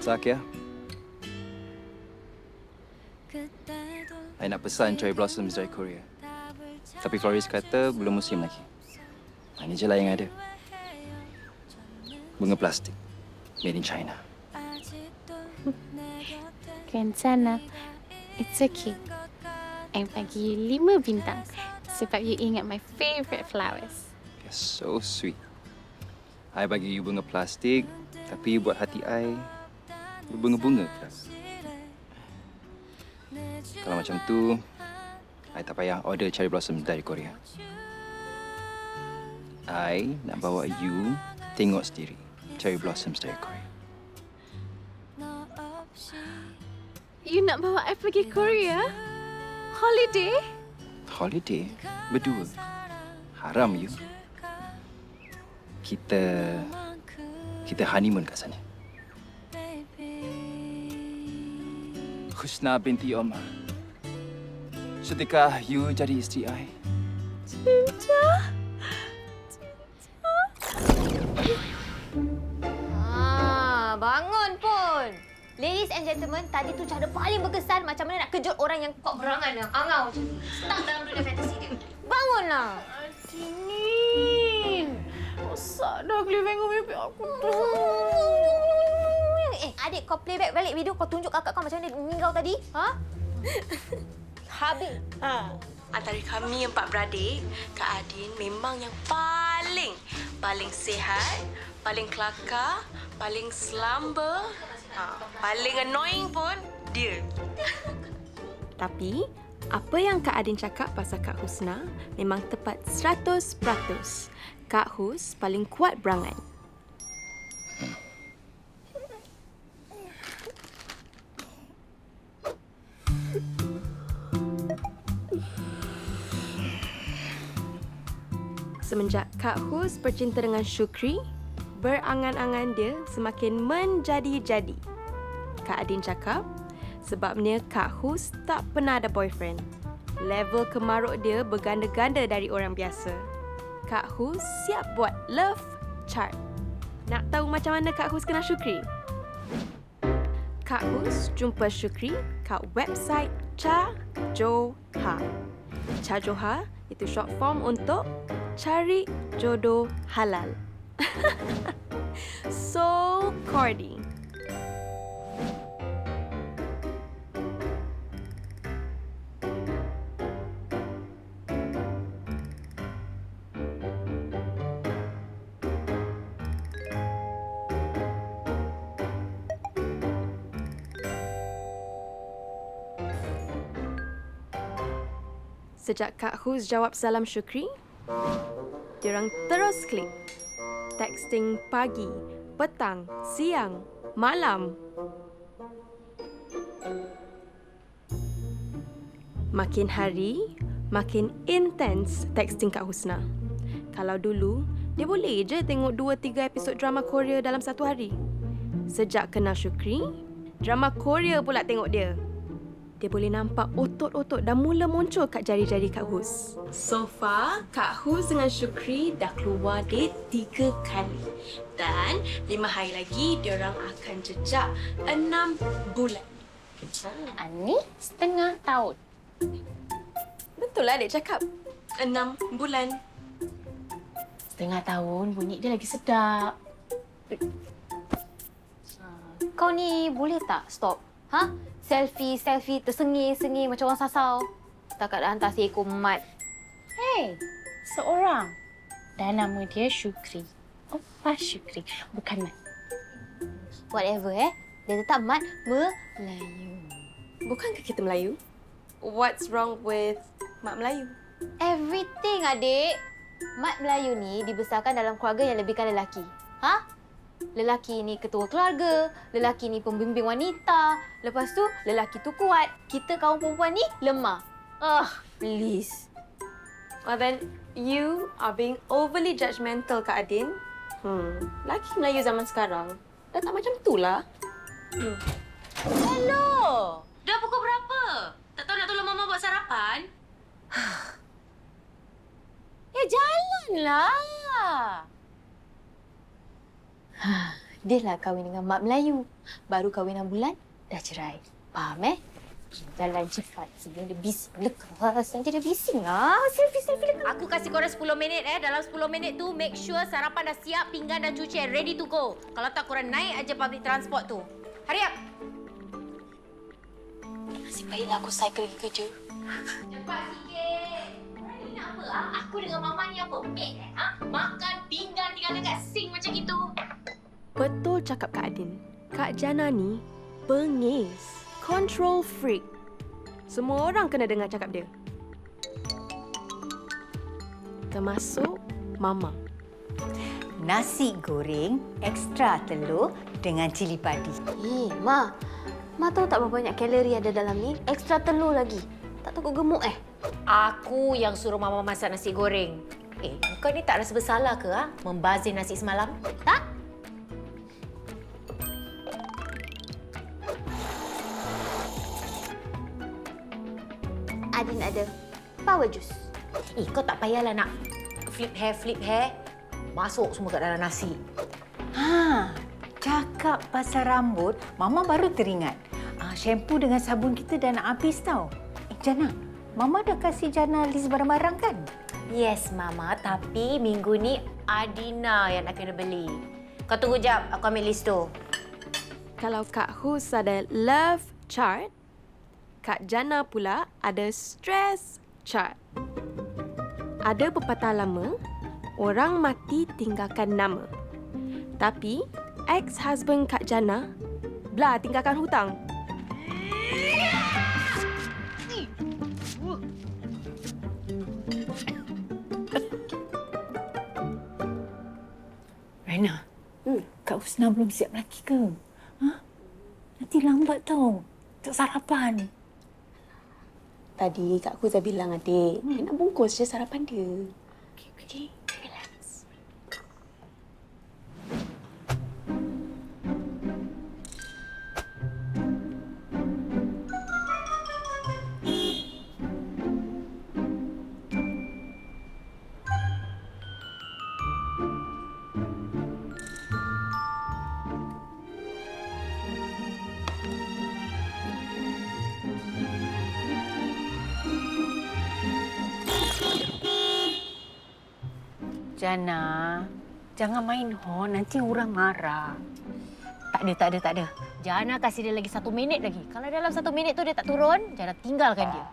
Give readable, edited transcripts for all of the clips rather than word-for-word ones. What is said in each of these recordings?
Zakia, I nak pesan cherry blossoms dari Korea. Tapi florist kata belum musim lagi. Ini je lah yang ada. Bunga plastik. Made in China. Kencana. It's okay. I bagi you 5 bintang sebab you ingat my favourite flowers. You're so sweet. I bagi you bunga plastik, tapi you buat hati I berbunga-bunga pula. Kalau macam tu, I tak payah order cherry blossom dari Korea. I nak bawa you tengok sendiri cherry blossoms dari Korea. You nak bawa I pergi Korea? Holiday? Holiday? Berdua? Haram you. Kita honeymoon kat sana. Husna binti Omar. Sudahkah you jadi isteri I? Cinta? Bangun pun. Ladies and gentlemen, tadi tu cara paling berkesan macam mana nak kejut orang yang kok berangan yang angau macam ni. Stuck dalam dunia fantasi dia. Bangunlah. Dinin. Rosak dah keliving mimpi aku tu. Adik, kau playback balik video kau tunjuk kakak kau macam mana mingau tadi. Ha? Habis. Antara kami 4 beradik, Kak Adin memang yang paling sihat, paling kelakar, paling slumber, paling annoying pun dia. Tapi, apa yang Kak Adin cakap pasal Kak Husna memang tepat 100%. Kak Hus paling kuat berangan. Semenjak Kak Hus bercinta dengan Syukri, berangan-angan dia semakin menjadi-jadi. Kak Adin cakap, sebabnya Kak Hus tak pernah ada boyfriend. Level kemaruk dia berganda-ganda dari orang biasa. Kak Hus siap buat love chart. Nak tahu macam mana Kak Hus kenal Syukri? Kak Hus jumpa Syukri kat website Cha Joha. Cha Joha itu short form untuk cari jodoh halal. So corny. Sejak Kak Hus jawab salam Syukri, diorang terus klik. Texting pagi, petang, siang, malam. Makin hari, makin intens texting Kak Husna. Kalau dulu, dia boleh je tengok 2-3 episod drama Korea dalam satu hari. Sejak kenal Syukri, drama Korea pula tengok dia. Dia boleh nampak otot-otot dah mula muncul kat jari-jari Kak Hus. So far, Kak Hus dengan Syukri dah keluar date 3 kali. Dan 5 hari lagi, diorang akan jejak 6 bulan. Ani setengah tahun. Betul lah adik cakap. 6 bulan. Setengah tahun bunyi dia lagi sedap. Kau ni boleh tak stop? Ha? Selfie tersengih-sengih macam orang sasau. Setakat dah hantar seekor mat. Hey, seorang. Dan nama dia Syukri. Opa Syukri, bukan Mat. Whatever dia tetap mat Melayu. Bukankah kita Melayu? What's wrong with Mat Melayu? Everything, adik. Mat Melayu ni dibesarkan dalam keluarga yang lebihkan lelaki. Ha? Lelaki ni ketua keluarga, lelaki ni pembimbing wanita. Lepas tu, lelaki tu kuat. Kita kaum perempuan ni lemah. Please. Well then, you are being overly judgmental, Kak Adin. Lelaki Melayu zaman sekarang dah tak macam tu lah. Hello! Dah pukul berapa? Tak tahu nak tolong Mama buat sarapan? Jalanlah. Dia lah kahwin dengan mak Melayu. Baru kahwin 6 bulan, dah cerai. Faham Jalan cepat sebelum dia bising. Lekas nanti dia bising lah. Selfie lekas. Aku kasih korang 10 minit Dalam 10 minit tu make sure sarapan dah siap, pinggan dah cuci and ready to go. Kalau tak korang naik aja public transport tu. Hurry up. Nasib baiklah aku cycle pergi kerja. Cepat sikit. Korang ni nak apa? Aku dengan mama ni apa? Mek Makan pinggan tinggal dekat sink macam itu. Betul cakap Kak Adin. Kak Jana ni bengis. Control freak. Semua orang kena dengar cakap dia. Termasuk Mama. Nasi goreng ekstra telur dengan cili padi. Ma. Ma tahu tak berapa banyak kalori ada dalam ni? Ekstra telur lagi. Tak takut gemuk Aku yang suruh mama masak nasi goreng. Kau ni tak rasa bersalah ke membazir nasi semalam? Tak? Adin ada power juice. Kau tak payahlah nak flip hair. Masuk semua kat dalam nasi. Cakap pasal rambut, Mama baru teringat. Shampoo dengan sabun kita dah nak habis tau. Jana, Mama dah kasih Jana list barang-barang kan? Yes, Mama. Tapi minggu ni Adina yang nak kena beli. Kau tunggu jap. Aku ambil list tu. Kalau Kak Hus ada love chart, Kak Jana pula ada stress chart. Ada pepatah lama, orang mati tinggalkan nama. Tapi ex-husband Kak Jana belah tinggalkan hutang. Raina, Kak Husna belum siap lagi ke? Nanti lambat tau. Tak sarapan. Tadi Kak Huz dah bilang adik, dia nak bungkus je sarapan dia. Okey, relax. Jana, jangan main horn, nanti orang marah. Tak ada. Jana kasih dia lagi 1 minit lagi. Kalau dalam 1 minit tu dia tak turun, Jana tinggalkan dia.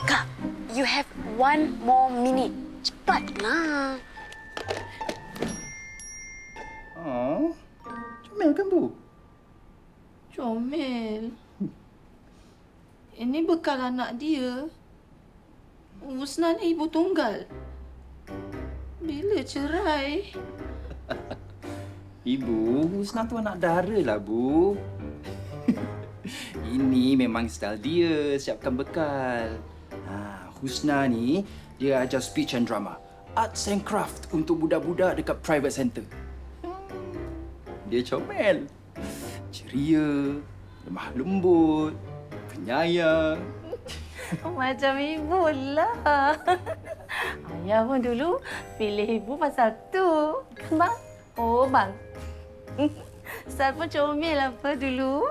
Kak, you have 1 more minute. Cepatlah. Oh, comel kan, Bu? Comel. Ini bekal anak dia. Husna ni ibu tunggal. Bila cerai? Ibu, Husna tu anak dara lah, Bu. Ini memang style dia, siapkan bekal. Husna ni, dia ajar speech and drama. Arts and craft untuk budak-budak dekat private center. Dia comel. Ceria, lemah lembut, penyayang. Macam ibu lah. Ayah pun dulu pilih ibu pasal tu. Kan, Bang? Oh, Bang. Ustaz pun comel apa dulu.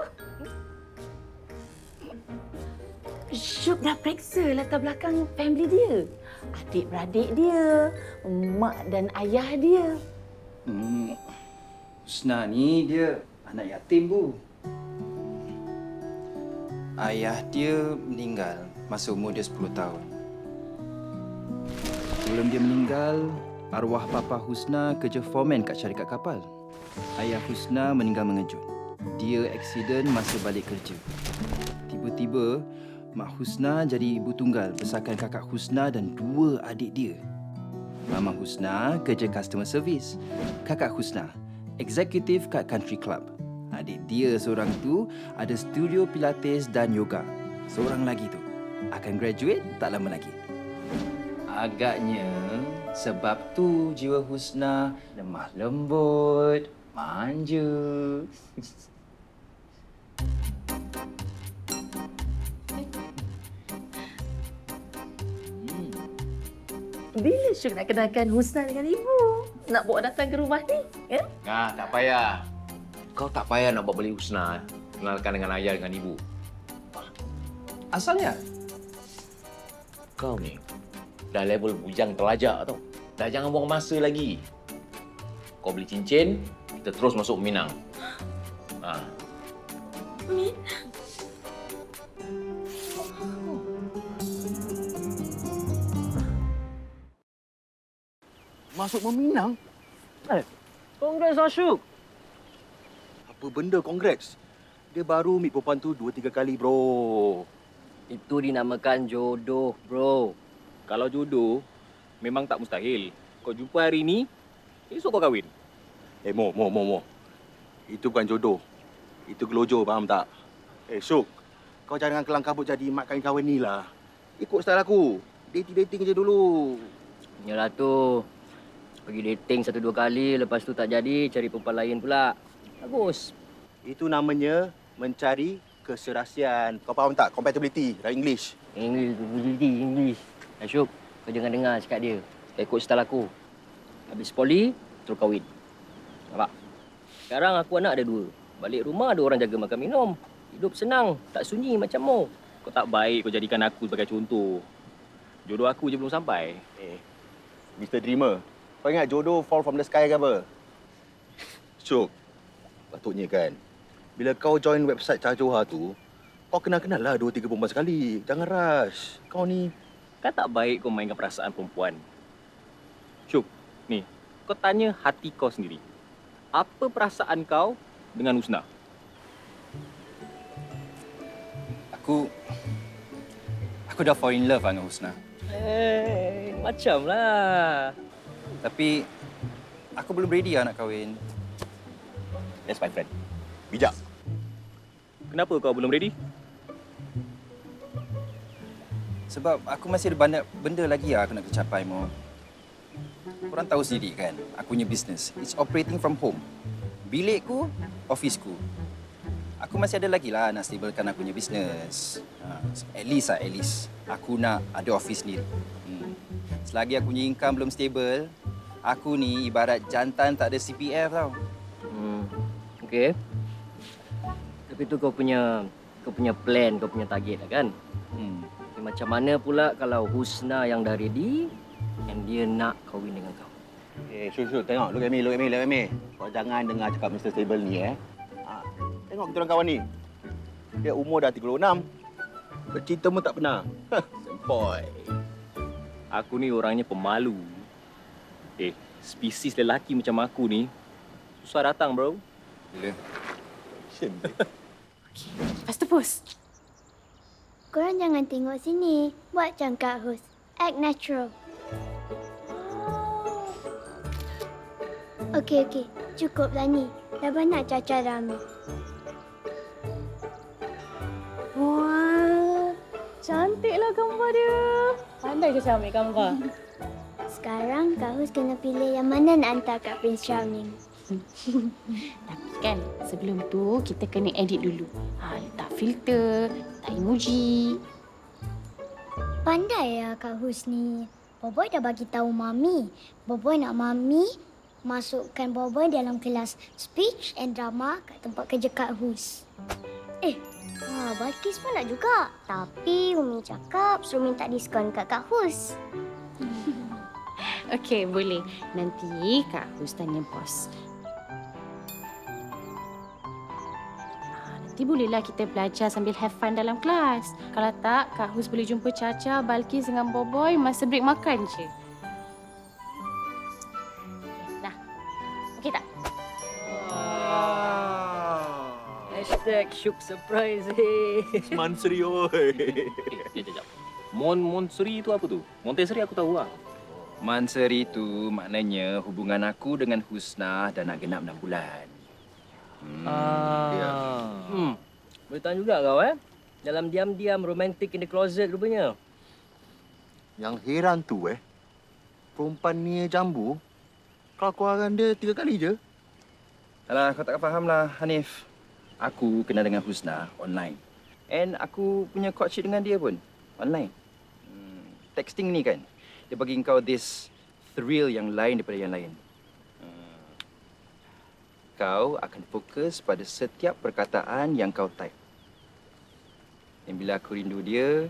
Syuk dah periksa latar belakang family dia. Adik-beradik dia, mak dan ayah dia. Husna ni dia anak yatim, Bu. Ayah dia meninggal masa umur dia 10 tahun. Sebelum dia meninggal, arwah Papa Husna kerja foreman kat syarikat kapal. Ayah Husna meninggal mengejut. Dia aksiden masa balik kerja. Tiba-tiba, Mak Husna jadi ibu tunggal besarkan kakak Husna dan 2 adik dia. Mama Husna kerja customer service. Kakak Husna, eksekutif kat country club. Adik dia seorang tu ada studio pilates dan yoga. Seorang lagi tu akan graduate tak lama lagi. Agaknya sebab tu jiwa Husna lemah lembut, manja. bila Syuk nak kenalkan Husna dengan ibu? Nak bawa datang ke rumah ni? Ya? Nah, tak payah. Kau tak payah nak bawa beli Husna. Kenalkan dengan ayah dengan ibu. Asalnya? Kau ni dah level bujang telajak tau. Dah jangan buang masa lagi. Kau beli cincin, kita terus masuk Minang. Ha. Masuk meminang? Congrats Asyuk. Apa benda congrats? Dia baru meet perempuan tu 2-3 kali, bro. Itu dinamakan jodoh, bro. Kalau jodoh, memang tak mustahil. Kau jumpa hari ni, esok kau kahwin. Mo. Itu bukan jodoh. Itu gelojo, faham tak? Syuk, kau jangan kelang kabut jadi mak kahwin ni lah. Ikut style aku. Dating je dulu. Yalah tu. Pergi dating 1-2 kali, lepas tu tak jadi, cari perempuan lain pula. Bagus. Itu namanya mencari keserasian. Kau faham tak? Compatibility dalam English. English. Asyuk, kau jangan dengar cakap dia. Kau ikut style aku. Habis poli, terus kahwin. Nampak? Sekarang aku anak ada 2. Balik rumah ada orang jaga makan minum. Hidup senang, tak sunyi macam mu. Kau tak baik kau jadikan aku sebagai contoh. Jodoh aku je belum sampai. Mr. Dreamer, kau ingat jodoh fall from the sky ke apa? Syuk, patutnya kan, bila kau join website Cah Johar tu, kau kenal lah 2-3 perempuan sekali. Jangan rush. Kau ni... Kan tak baik kau mainkan perasaan perempuan. Syuk, ni, kau tanya hati kau sendiri. Apa perasaan kau dengan Husna? Aku dah fall in love dengan Husna. Macam lah. Tapi aku belum ready lah nak kahwin. That's my friend. Bijak. Kenapa kau belum ready? Sebab aku masih ada banyak benda lagi lah aku nak capai, Mo. Korang tahu sendiri kan, aku punya business. It's operating from home. Bilikku, officeku. Aku masih ada lagi lah nak stablekan aku punya business. At least aku nak ada office sendiri. Selagi aku punya income belum stable, aku ni ibarat jantan tak ada CPF tau. Okey. Tapi tu kau punya plan, kau punya target lah kan? Tapi macam mana pula kalau Husna yang dah ready and dia nak kahwin dengan kau? Syuk, tengok. Look at me. Kau jangan dengar cakap Mr. Stable ni, Tengok kita orang kawan ni. Dia umur dah 36. Bercinta pun tak pernah. Sempoi. Aku ni orangnya pemalu. Spesies lelaki macam aku ni susah datang, bro. Bila? Lepas tu pos. Korang jangan tengok sini. Buat macam Kak Hus. Act natural. Okey. Cukuplah ni. Dah banyak caca rame. Wah, cantiklah gambar dia. Pandai je ambil gambar. Sekarang Kak Hus kena pilih yang mana nak hantar kat Prince Charming. Tapi kan, sebelum tu kita kena edit dulu. Letak filter, letak emoji. Pandai ya Kak Hus ni. Boboy dah bagi tahu Mami. Boboy nak Mami masukkan Boboy dalam kelas speech and drama kat tempat kerja Kak Hus. Balkis pun nak juga. Tapi Umi cakap suruh minta diskon kat Kak Hus. Okey, boleh. Nanti Kak Hus tanya bos. Nanti bolehlah kita belajar sambil have fun dalam kelas. Kalau tak, Kak Hus boleh jumpa Caca, Balkis dengan Boboy masa break makan je. Dah. Okey tak? #Syuk surprise. Mansuri, oi. Sekejap. Monsuri itu apa tu? Montessori aku tahu lah. Mansuri tu maknanya hubungan aku dengan Husna dah nak genap 6 bulan. Boleh tahan juga kau Dalam diam-diam romantic in the closet rupanya. Yang heran tu, perempuan ni jambu, kau keluarkan dia 3 kali je. Alah, kau tak faham lah, Hanif. Aku kenal dengan Husna online. And aku punya courtship dengan dia pun online. Texting ni kan, dia bagi kau this thrill yang lain daripada yang lain. Kau akan fokus pada setiap perkataan yang kau type. Dan bila aku rindu dia,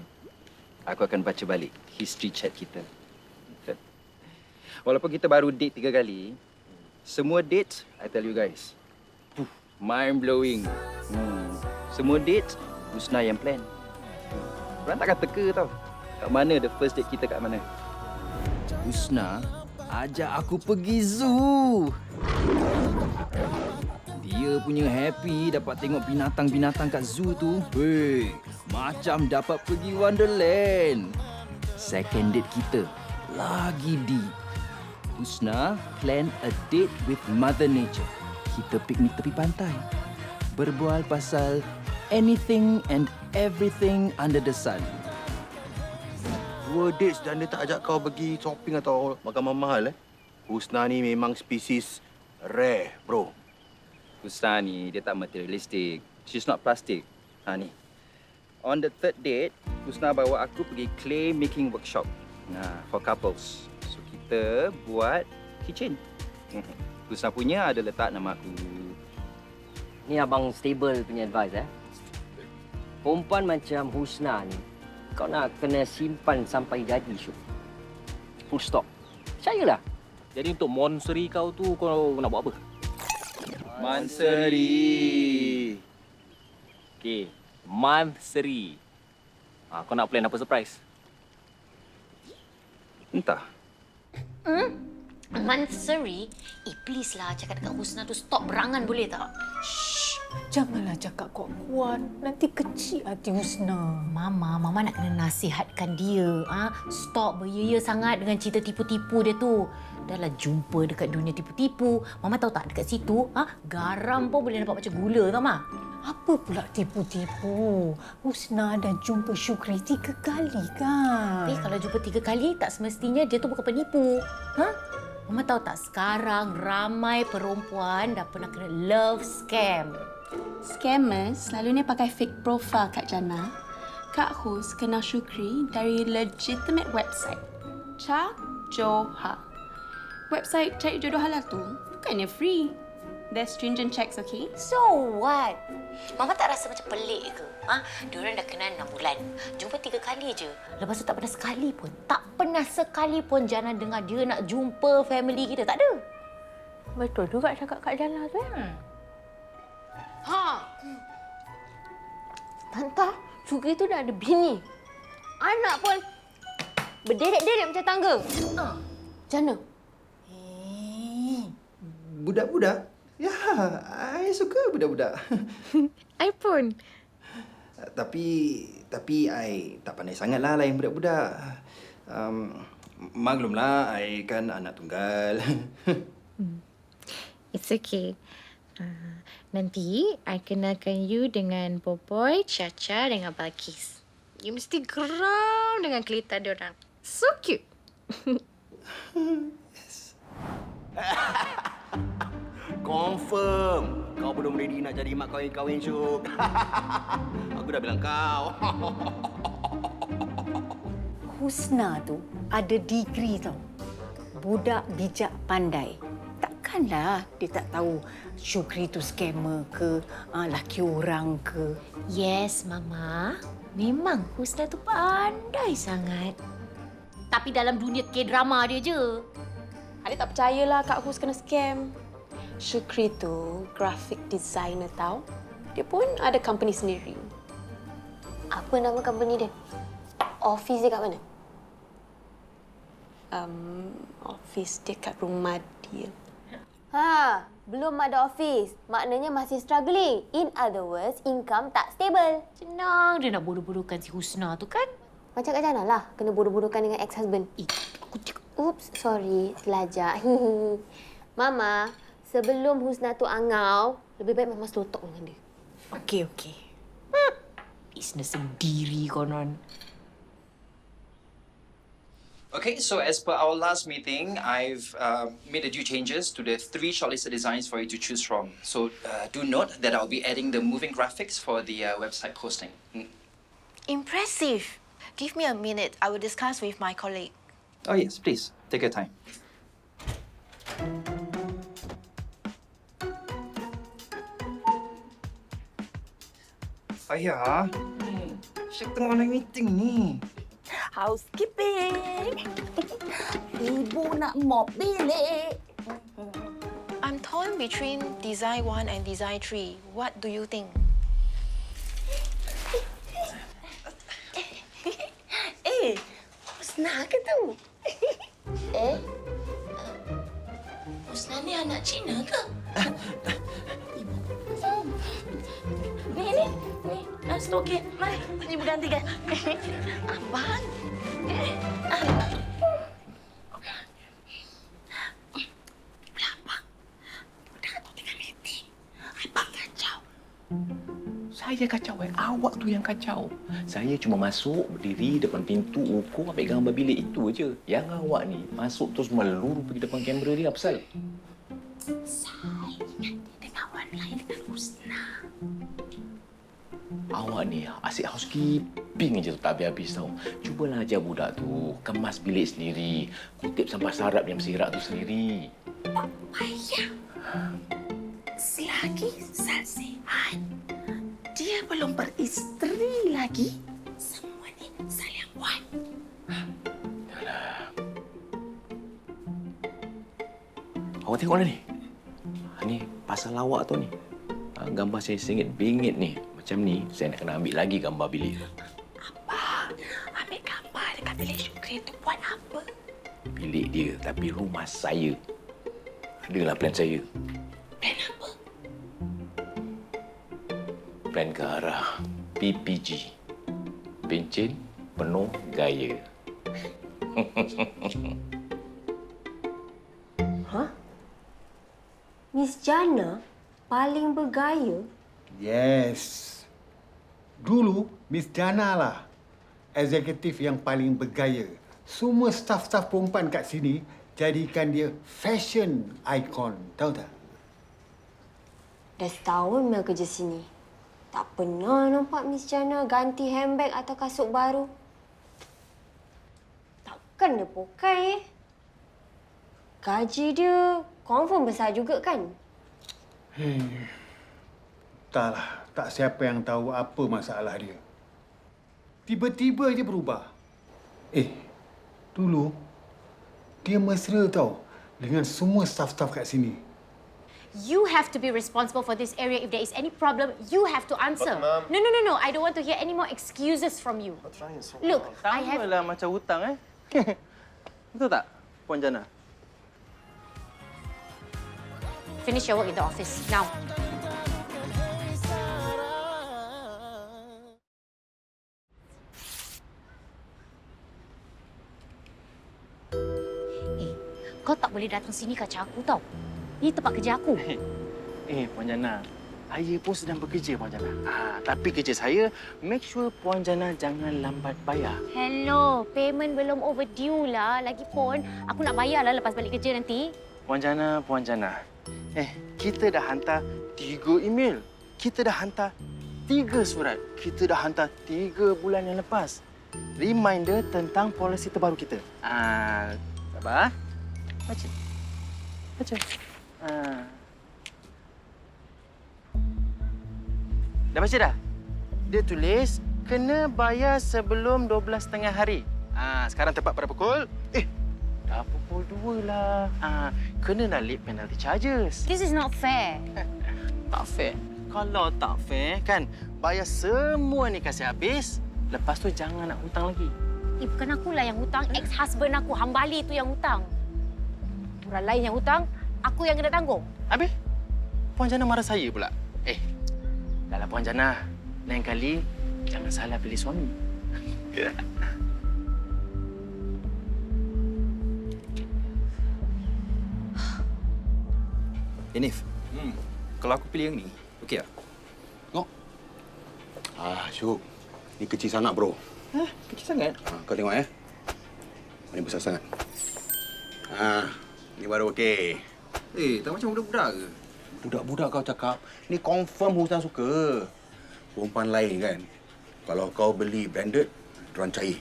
aku akan baca balik history chat kita. Walaupun kita baru date 3 kali, semua dates, I tell you guys, mind-blowing. Semua dates, Husna yang plan. Orang takkan teka tau. Kat mana the first date kita kat mana. Husna ajak aku pergi zoo. Dia punya happy dapat tengok binatang-binatang kat zoo tu. Wey, macam dapat pergi Wonderland. Second date kita lagi deep. Husna plan a date with Mother Nature. Kita piknik tepi pantai. Berbual pasal anything and everything under the sun. 2 dates dan dia tak ajak kau pergi shopping atau makan mahal. Husna ni memang spesies rare, bro. Husna ni, dia tak materialistic. She's not plastic. Ni. On the 3rd date, Husna bawa aku pergi clay making workshop. For couples. So, kita buat kitchen. Husna punya ada letak nama aku. Ni abang stable punya advice Perempuan macam Husna ni, kau nak kena simpan sampai jadi, Syuk. Full stop. Percayalah. Jadi untuk Monseri kau tu, kau nak buat apa? Manseri. Okey, Manseri. Kau nak plan apa surprise? Entah. Mansuri? Please lah cakap dekat Husna tu stop berangan boleh tak? Janganlah cakap kuat-kuat. Nanti kecil hati Husna. Mama nak kena nasihatkan dia. Stop beria sangat dengan cerita tipu-tipu dia tu. Dah lah jumpa dekat dunia tipu-tipu. Mama tahu tak dekat situ, garam pun boleh nampak macam gula tau, Ma? Apa pula tipu-tipu? Husna dah jumpa Syukri 3 kali kan? Tapi kalau jumpa 3 kali, tak semestinya dia tu bukan penipu. Mama tahu tak sekarang ramai perempuan dah pernah kena love scam. Scammers selalunya pakai fake profile Kak Jana. Kak Hus kenal Syukri dari legitimate website. Cha Joha. Website cari jodoh halal tu bukannya free. There's stringent checks, okay? So what? Mama tak rasa macam pelik ke? Diorang dah kenal 6 bulan. Jumpa 3 kali je. Lepas tu tak pernah sekali pun. Tak pernah sekali pun Jana dengar dia nak jumpa family kita. Tak ada. Betul juga cakap Kak Jana tu. Tante, Syukri tu dah ada bini. Anak pun berderet-deret macam tangga. Jana? Budak-budak? Ya, I suka budak-budak. I pun. Tapi I tak pandai sangatlah layan budak-budak. Maklumlah, I kan anak tunggal. It's okay. Nanti, I kenalkan you dengan Boboy, Chacha dengan Balkis. You mesti geram dengan kelita diorang. So cute. Confirm. Kau belum ready nak jadi mak kahwin-kahwin, Syuk. Aku dah bilang kau. Husna tu ada degree tau. Budak bijak pandai. Takkanlah dia tak tahu Syukri tu scammer ke, laki orang ke. Yes, Mama. Memang Husna tu pandai sangat. Tapi dalam dunia K-drama dia je. Adik tak percayalah Kak Hus kena scam. Syukri tu graphic designer tau. Dia pun ada company sendiri. Apa nama company dia? Office dia kat mana? Office dia kat rumah dia. Belum ada office. Maknanya masih struggling. In other words, income tak stable. Senang dia nak bodoh-bodohkan si Husna tu kan? Macam Kak Jana lah, kena bodoh-bodohkan dengan ex-husband. Oops, sorry, terlajak. Mama, sebelum Husna tu angau, lebih baik Mama slow talk dengan dia. Okey. Business sendiri konon. Okay, so as per our last meeting, I've made a few changes to the 3 shortlisted designs for you to choose from. So do note that I'll be adding the moving graphics for the website posting. Impressive. Give me a minute. I will discuss with my colleague. Oh yes, please. Take your time. Ayah, Syek tengah online meeting ni. Housekeeping. Ibu nak mop bilik. I'm torn between design 1 and design 3. What do you think? Husna ke tu? Husna ni anak Cina ke? Ni. Okey. Mari, ibu gantikan. Abang. Saya kacau, awak tu yang kacau. Saya cuma masuk, berdiri depan pintu, ukur, ambil gambar bilik itu aja. Yang awak ni masuk terus meluru pergi depan kamera dia, apa pasal? Saya dengan orang lain dengan Husna. Awak ni asyik housekeeping je tu tak habis-habis tau. Cubalah ajar budak tu kemas bilik sendiri. Kutip sampah sarap yang bersirak tu sendiri. Tak payah. Selagi Salsihan dia belum beristeri lagi, semua ni saya yang buat. Awak tengoklah ni. Ni pasal awak tu ni. Gambar saya sengit-bingit ni. Macam ni, saya nak kena ambil lagi gambar bilik. Abang, ambil gambar dekat bilik Syukri tu buat apa? Bilik dia, tapi rumah saya. Adalah plan saya. Plan apa? Plan ke arah PPG. Pencen penuh gaya. Hah? Miss Jana paling bergaya? Yes. Dulu, Miss Jana lah eksekutif yang paling bergaya. Semua staf-staf perempuan kat sini jadikan dia fashion icon. Tahu tak? Dah setahun Mel kerja sini. Tak pernah nampak Miss Jana ganti handbag atau kasut baru. Takkan dia pokai Gaji dia confirm besar juga kan? Entahlah, tak siapa yang tahu apa masalah dia. Tiba-tiba je berubah. Dulu dia mesra tau dengan semua staf-staf kat sini. You have to be responsible for this area. If there is any problem, you have to answer. But, Ma'am... No. I don't want to hear any more excuses from you. Look, I have... Sama lah macam hutang, Betul tak, Puan Jana? Finish your work in the office, now. Kau tak boleh datang sini kacau aku tau. Ini tempat kerja aku. Puan Jana, saya pun sedang bekerja, Puan Jana. Tapi kerja saya, make sure Puan Jana jangan lambat bayar. Hello, payment belum overdue lah. Lagipun, aku nak bayar lah lepas balik kerja nanti. Puan Jana. Kita dah hantar 3 email. Kita dah hantar 3 surat. Kita dah hantar 3 bulan yang lepas. Reminder tentang polisi terbaru kita. Sabar. Baca. Dah baca dah? Dia tulis, kena bayar sebelum 12.30 hari. Sekarang tepat pada pukul... dah pukul 2 lah. Kena nak late penalty charges. This is not fair. Tak fair? Kalau tak fair, kan bayar semua ni kasih habis. Lepas tu jangan nak hutang lagi. Bukan akulah yang hutang. Ex-husband aku, Hambali tu yang hutang. Orang lain yang hutang, aku yang kena tanggung. Habis? Puan Jana marah saya pula. Dah lah Puan Jana. Lain kali, jangan salah pilih suami. Nif, kalau aku pilih yang ni, okey tak? Tengok. Syuk. Ni kecil sangat, bro. Kecil sangat? Kau tengok, Ini besar sangat. Ni baru okey. Tak macam budak-budak ke? Budak-budak kau cakap, ni confirm Husna suka. Perempuan lain kan, kalau kau beli branded, diorang cair.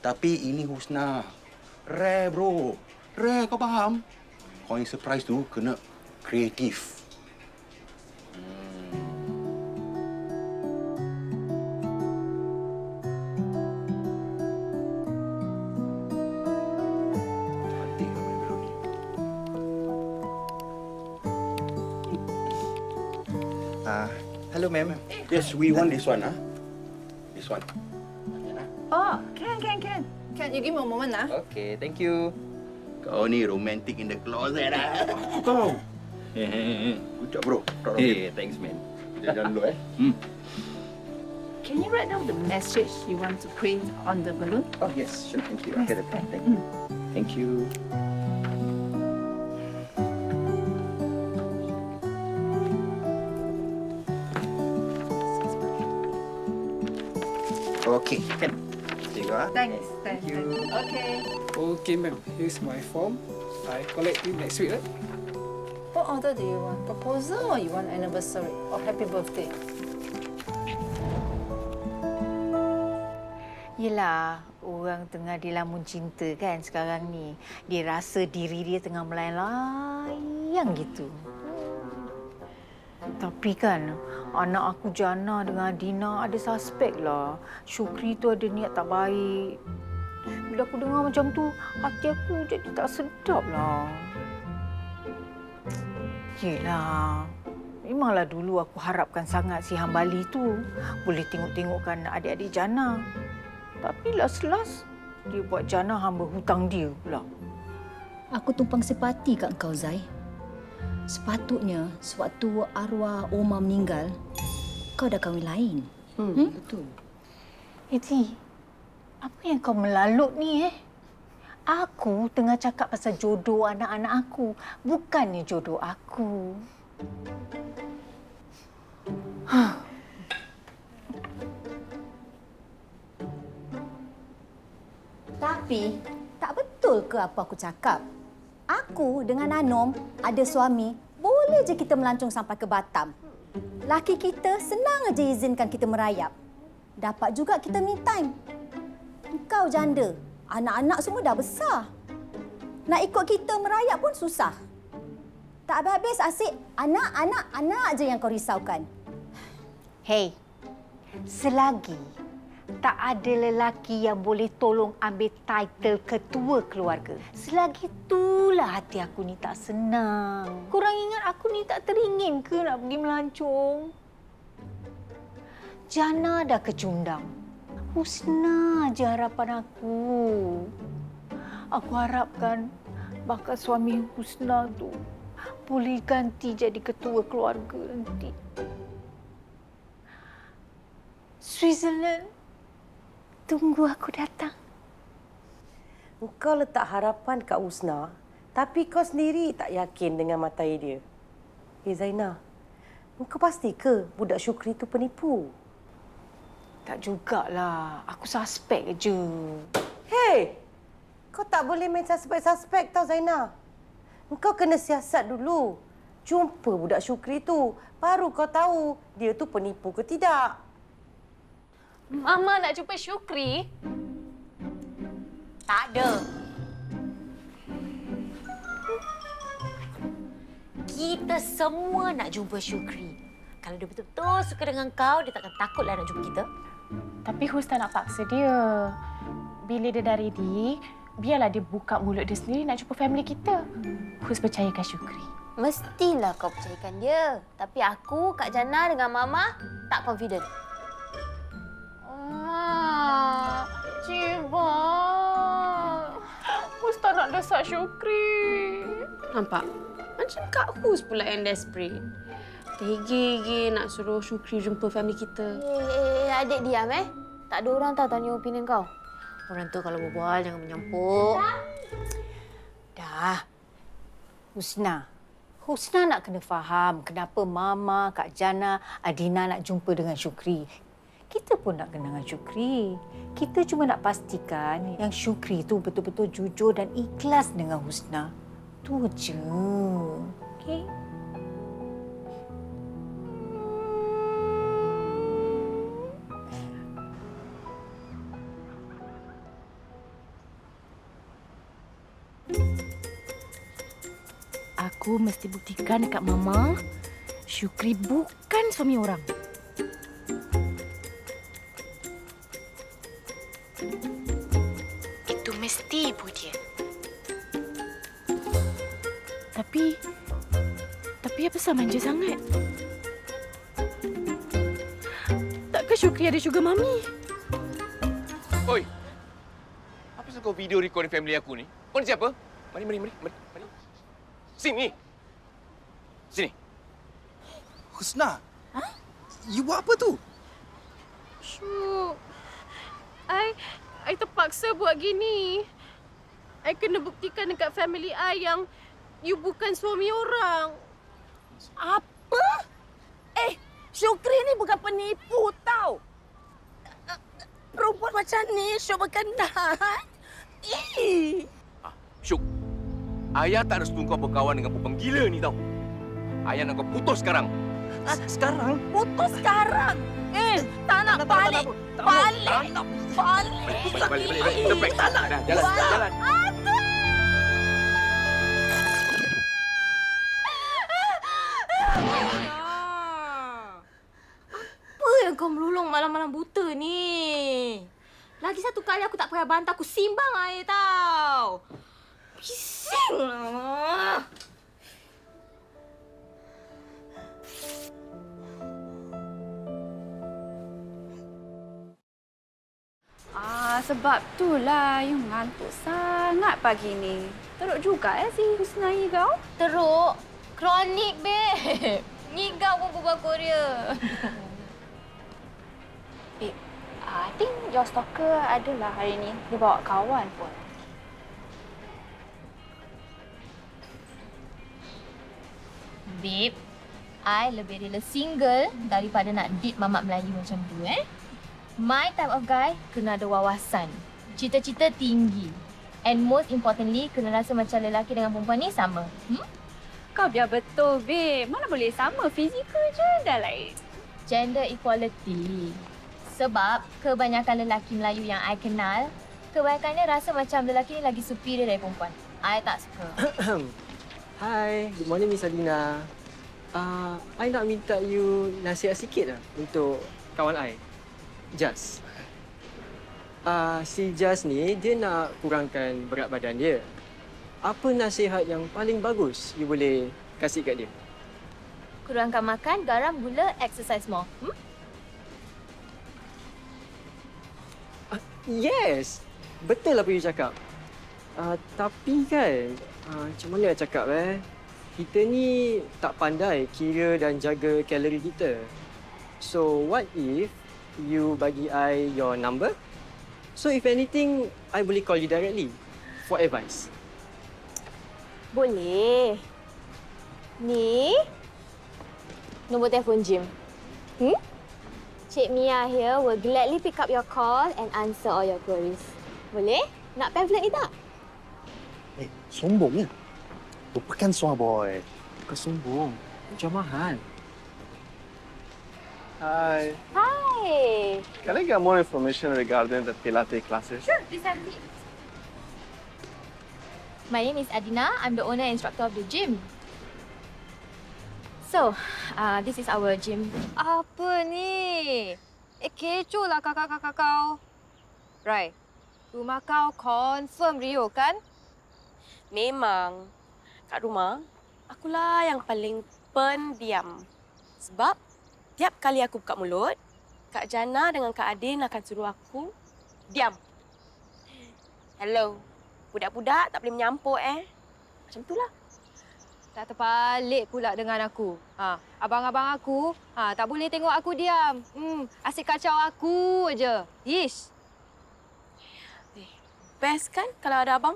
Tapi ini Husna. Rare, bro. Rare, kau faham? Kau yang surprise tu kena kreatif. Cantik kau main melodi. Hello, ma'am. Yes, we want this one, This one. Oh, can. Can you give me a moment, Okay, thank you. Kau ni romantic in the closet, Kau. Good job, bro. Proud of you. Hey, thanks, man. Jalan dulu, Can you write down the message you want to print on the balloon? Oh, yes, sure. Thank you. Okay, thank you. Thank you. Okay, can. Here you are. Thanks. Thank you. Okay. Okay, ma'am. Here's my form. I collect it next week, right? What order do you want? Proposal or you want anniversary or happy birthday? Yelah, orang tengah dilamun cinta kan sekarang ni. Dia rasa diri dia tengah melayang gitu. Tapi kan, anak aku Jana dengan Dina ada suspek lah. Syukri tu ada niat tak baik. Bila aku dengar macam tu, hati aku jadi tak sedap lah. Yelah, memanglah dulu aku harapkan sangat si Hambali tu boleh tengok-tengokkan adik-adik Jana. Tapi las-las, dia buat Jana hamba hutang dia pula. Aku tumpang sepati kat engkau, Zai. Sepatutnya, sewaktu arwah Omar meninggal, kau dah kahwin lain. Betul. Iti, apa yang kau melalut ni, Aku tengah cakap pasal jodoh anak-anak aku, bukannya jodoh aku. Tapi, tak betul ke apa aku cakap? Aku dengan Anom ada suami, boleh je kita melancong sampai ke Batam. Laki kita senang aja izinkan kita merayap. Dapat juga kita me time. Engkau janda, anak-anak semua dah besar. Nak ikut kita merayap pun susah. Tak habis-habis asyik anak je yang kau risaukan. Hei, selagi tak ada lelaki yang boleh tolong ambil title ketua keluarga, selagi itulah hati aku ni tak senang. Korang ingat aku ni tak teringin ke nak pergi melancong? Jana dah kecundang. Husna je harapan aku. Aku harapkan bakal suami Husna tu boleh ganti jadi ketua keluarga nanti. Switzerland, tunggu aku datang. Engkau letak harapan kat Husna, tapi kau sendiri tak yakin dengan matai dia. Zainah, engkau pasti ke budak Syukri tu penipu? Tak jugalah. Aku suspek je. Hei! Kau tak boleh main suspek-suspek tau, Zainah. Engkau kena siasat dulu. Jumpa budak Syukri tu, baru kau tahu dia tu penipu ke tidak. Mama nak jumpa Syukri? Tak ada. Kita semua nak jumpa Syukri. Kalau dia betul-betul suka dengan kau, dia takkan takutlah nak jumpa kita. Tapi Hus tak nak paksa dia. Bila dia dah ready, biarlah dia buka mulut dia sendiri nak jumpa family kita. Hus percayakan Syukri. Mestilah kau percayakan dia. Tapi aku, Kak Jana dengan Mama tak confident. Cibang. Hus tak nak desak Syukri. Nampak? Macam Kak Hus pula yang desperate. Terhigi-higi nak suruh Syukri jumpa family kita. Adik diam Tak ada orang tahu tanya opinion kau. Orang tu kalau berbual jangan menyampuk. Dah. Husna. Husna nak kena faham kenapa Mama, Kak Jana, Adina nak jumpa dengan Syukri. Kita pun nak kenal dengan Syukri. Kita cuma nak pastikan yang Syukri tu betul-betul jujur dan ikhlas dengan Husna. Tu je. Okey? Aku mesti buktikan dekat Mama, Syukri bukan suami orang. Itu mesti ibu dia. Tapi apa sah manja sangat? Takkah Syukri ada sugar mami? Oi! Apa kau video recording family aku ni? Kau ni siapa? Mari. Sini. Husna. Ha? You buat apa tu? Syuk. I terpaksa buat gini. I kena buktikan dekat family I yang you bukan suami orang. Apa? Syukri ni bukan penipu tau. Perempuan macam ni Syuk berkenan. Syuk, ayah tak restu kau berkawan dengan perempuan gila ni tau. Ayah nak kau putus sekarang. Sekarang? Putus sekarang? Tak nak balik. Balik. Balik. Tak nak. Dah, jalan. Apa yang kau melulung malam-malam buta ni? Lagi satu kali aku tak payah bantah, aku simbang air tau. Bising lah. Sebab itulah you ngantuk sangat pagi ni. Teruk juga si Husna kau. Teruk? Kronik, babe. Ngigau pun berbual Korea. I think your stalker adalah hari ni. Dia bawa kawan pun. Babe, I lebih rela single daripada nak date mamak Melayu macam tu, My type of guy kena ada wawasan, cita-cita tinggi. And most importantly, kena rasa macam lelaki dengan perempuan ni sama. Kau biar betul, babe. Mana boleh sama, fizikal je dah lain. Gender equality. Sebab kebanyakan lelaki Melayu yang I kenal, kebanyakannya rasa macam lelaki ni lagi superior dari perempuan. I tak suka. Hi, good morning Miss Adina. I nak minta you nasihat sikit lah untuk kawan I, Jas. Si Jas ni, dia nak kurangkan berat badan dia. Apa nasihat yang paling bagus you boleh kasih kat dia? Kurangkan makan, garam, gula, exercise more. Yes, betul apa you cakap. Tapi kan, macam mana nak cakap kita ni tak pandai kira dan jaga kalori kita. So what if you bagi I your number? So if anything, I boleh call you directly for advice. Boleh. Ni nombor telefon gym. Cik Mia here will gladly pick up your call and answer all your queries. Boleh? Nak pamphlet ni tak? Sombong ya? Lupakan soal boy. Kau sombong. Macam mahal. Hi. Hi. Can I get more information regarding the Pilates classes? Sure, please have it. My name is Adina. I'm the owner and instructor of the gym. So, this is our gym. Apa ni? Kecoh lah kakak-kakak kau. Rai, rumah kau confirm Rio kan? Memang. Kat rumah, akulah yang paling pendiam. Sebab tiap kali aku buka mulut, Kak Jana dengan Kak Adin akan suruh aku diam. Hello. Budak-budak tak boleh menyampuk Macam itulah. Tak terbalik pula dengan aku. Abang-abang aku tak boleh tengok aku diam. Asyik kacau aku aje. Ish. Best kan kalau ada abang?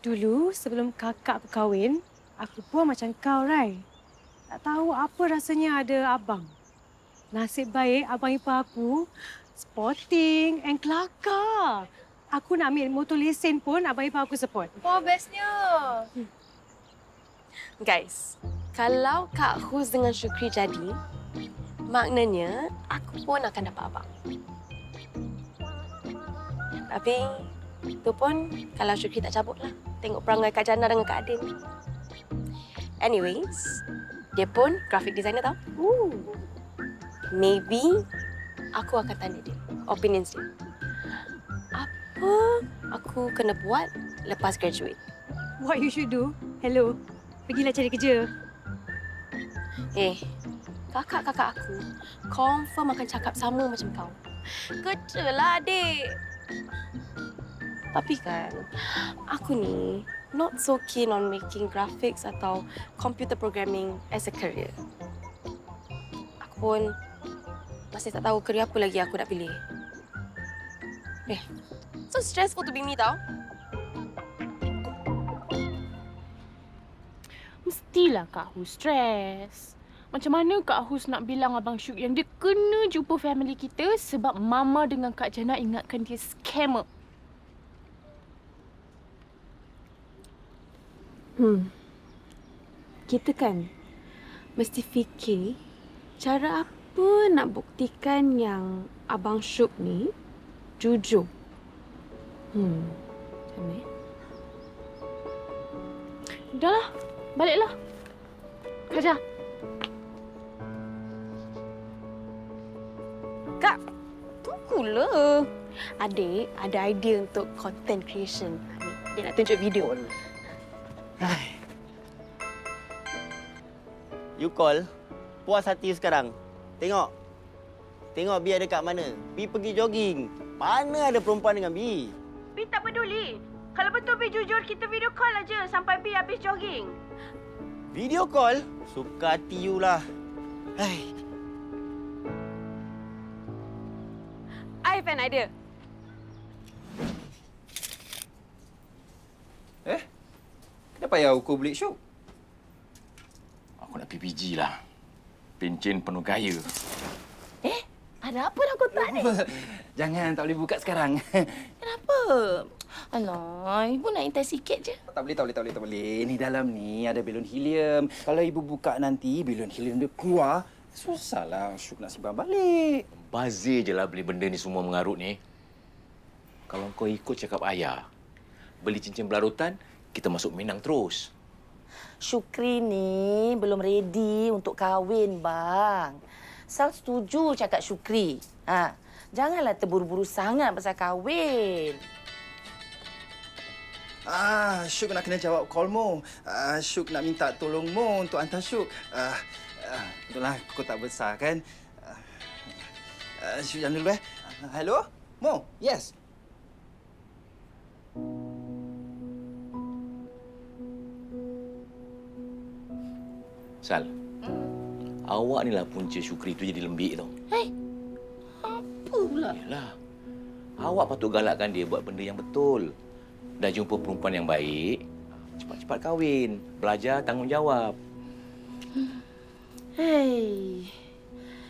Dulu sebelum kakak aku kahwin, aku pun macam kau, Rai. Tak tahu apa rasanya ada abang. Nasib baik abang ipar aku sporting and kelakar. Aku nak ambil motor lesen pun abang ipar aku support. Wah, bestnya. Guys, kalau Kak Hus dengan Syukri jadi, maknanya aku pun akan dapat abang. Tapi, itu pun kalau Syukri tak cabut lah. Tengok perangai Kak Jana dengan Kak Adin. Anyways, dia pun graphic designer tau. Maybe aku akan tanya dia, opinions dia. Apa aku kena buat lepas graduate? What you should do? Hello, pergilah cari kerja. Kakak-kakak aku confirm akan cakap sama macam kau. Kerja lah, adik. Tapi kan, aku ni not so keen on making graphics atau computer programming as a career. Aku pun masih tak tahu career apa lagi aku nak pilih. So stressful to be me tau. Mestilah Kak Hus stres. Macam mana Kak Hus nak bilang Abang Syuk yang dia kena jumpa family kita sebab Mama dengan Kak Jana ingatkan dia scammer? Kita kan mesti fikir cara apa nak buktikan yang Abang Syuk ni jujur. Macam mana? Udahlah, baliklah. Kerja. Kak, tunggulah. Adik ada idea untuk content creation. Dia nak tunjuk video. You call, puas hati sekarang. Tengok. Tengok Bi ada kat mana. Bi pergi jogging. Mana ada perempuan dengan Bi? Bi tak peduli. Kalau betul Bi jujur, kita video call aja sampai Bi habis jogging. Video call? Suka hati you lah. I have an idea. Kenapa payah ukur belik Syuk? Aku nak PPG lah. Pencen penuh gaya. Ada apa dalam kotak ni? Jangan, tak boleh buka sekarang. Kenapa? Alah, ibu nak intai sikit je. Tak boleh. Ni dalam ni ada belon helium. Kalau ibu buka nanti, belon helium dia keluar. Susahlah Syuk nak simpan balik. Bazir je lah beli benda ni semua mengarut ni. Kalau kau ikut cakap ayah, beli cincin belarutan, kita masuk Minang terus. Syukri ni belum ready untuk kahwin, bang. Sal setuju cakap Syukri. Janganlah terburu-buru sangat pasal kahwin. Syuk nak kena jawab call Mo. Syuk nak minta tolong Mo untuk hantar Syuk. Itulah kota besar kan. Syuk jangan dulu Hello? Mo? Yes. Sal, awak ni lah punca Syukri tu jadi lembik tau. Apa pula? Yalah, awak patut galakkan dia buat benda yang betul. Dah jumpa perempuan yang baik, cepat-cepat kahwin. Belajar tanggungjawab.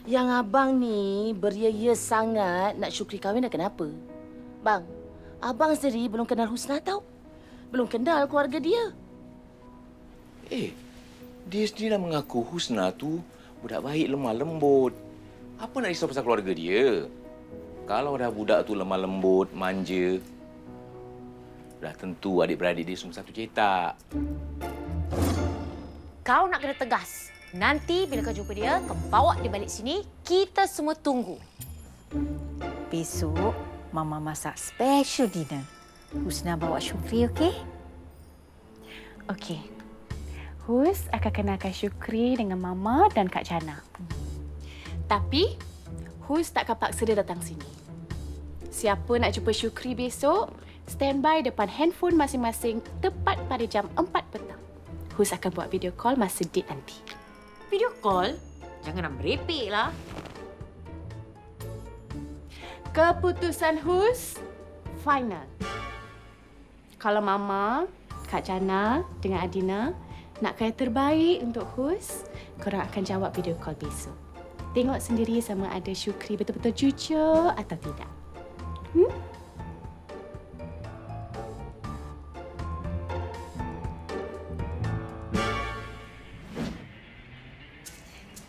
Yang abang ni beria-ia sangat nak Syukri kahwin dah kenapa? Bang, abang sendiri belum kenal Husna tau. Belum kenal keluarga dia. Dia sendiri dah mengaku Husna tu budak baik, lemah lembut. Apa nak risau pasal keluarga dia? Kalau dah budak tu lemah lembut, manja, dah tentu adik-beradik dia semua satu cetak. Kau nak kena tegas. Nanti bila kau jumpa dia, kau bawa dia balik sini. Kita semua tunggu. Besok, Mama masak special dinner. Husna bawa Syukri, okey? Okey. Hus akan kenalkan Syukri dengan Mama dan Kak Jana. Tapi, Hus takkan paksa dia datang sini. Siapa nak jumpa Syukri besok, standby depan handphone masing-masing tepat pada jam 4 petang. Hus akan buat video call masa date nanti. Video call? Jangan nak merepek lah. Keputusan Hus final. Kalau Mama, Kak Jana dengan Adina nakkan yang terbaik untuk Hus, korang akan jawab video call besok. Tengok sendiri sama ada Syukri betul-betul jujur atau tidak.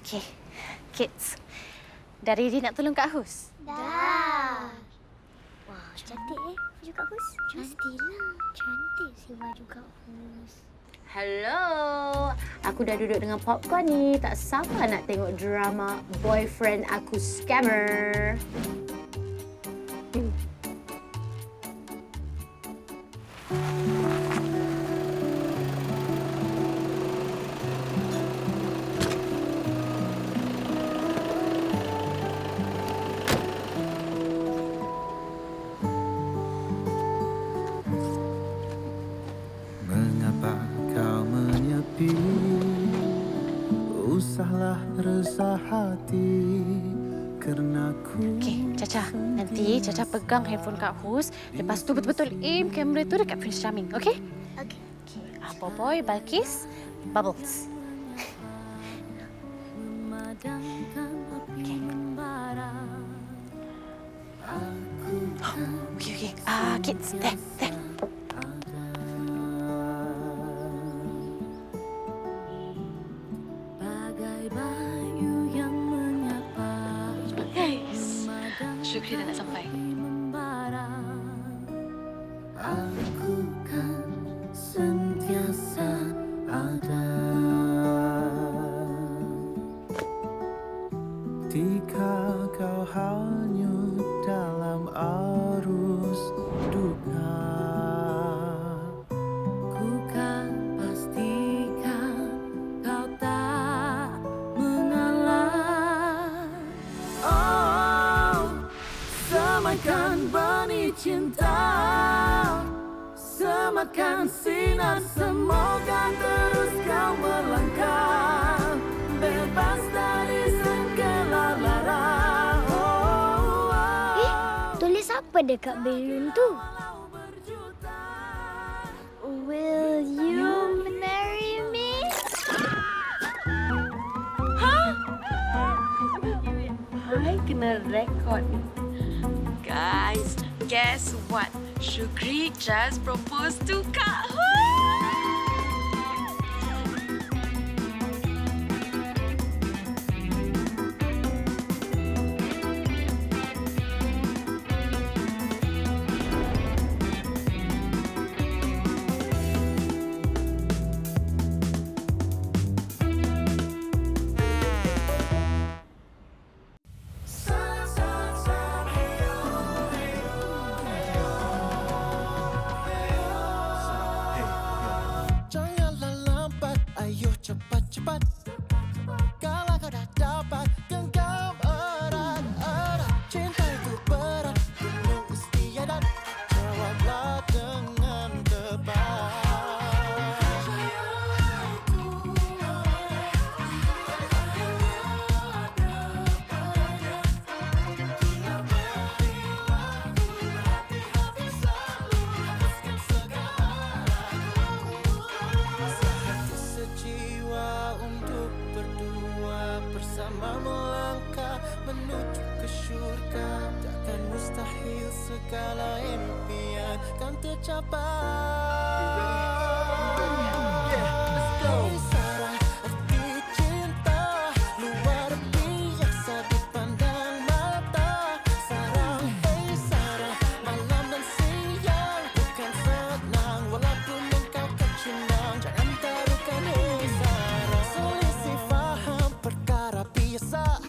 Okey, kids. Dah ready nak tolong Kak Hus? Dah. Wah, cantik baju Kak Hus. Cantiklah. Cantik si baju Kak Hus. Hello. Aku dah duduk dengan popcorn ni. Tak sabar nak tengok drama Boyfriend Aku Scammer. Mengapa kau menyepi? Usahlah resah hati kerana ku. Okey, Caca. Nanti Caca pegang handphone Kak Hus. Lepas tu betul-betul aim kamera tu dekat Prince Charming. Okey? Okey. Boy, Balkis, Bubbles. Okey. Kids. There. Syukri dah nak sampai. Aku kan sentiasa ada. Jika kau hanyut dalam arus duka, ku kan pastikan kau tak mengalah. Oh, semakan benih cinta, semakan sinar, semoga terus kau melangkah bebas dari segala lara. Tulis apa dekat belon tu? Will you marry me? I kena rekod ni. Guys, guess what? Syukri just proposed to Kak Hus. Janganlah lambat, ayo cepat-cepat. Kalau kau dah dapat, genggam erat-erat. Cinta itu berat, penuh istiadat. Jawablah dengan tepat. Sehati sejiwa untuk berdua bersama melangkah menuju ke syurga. Takkan mustahil segala impian kan tercapai. Sarah, arti cinta luar biasa dipandang mata. Sarah, Sarah, malam dan siang bukan senang. Walaupun engkau kecundang, jangan taruhkan Sarah. Selisih faham perkara biasa.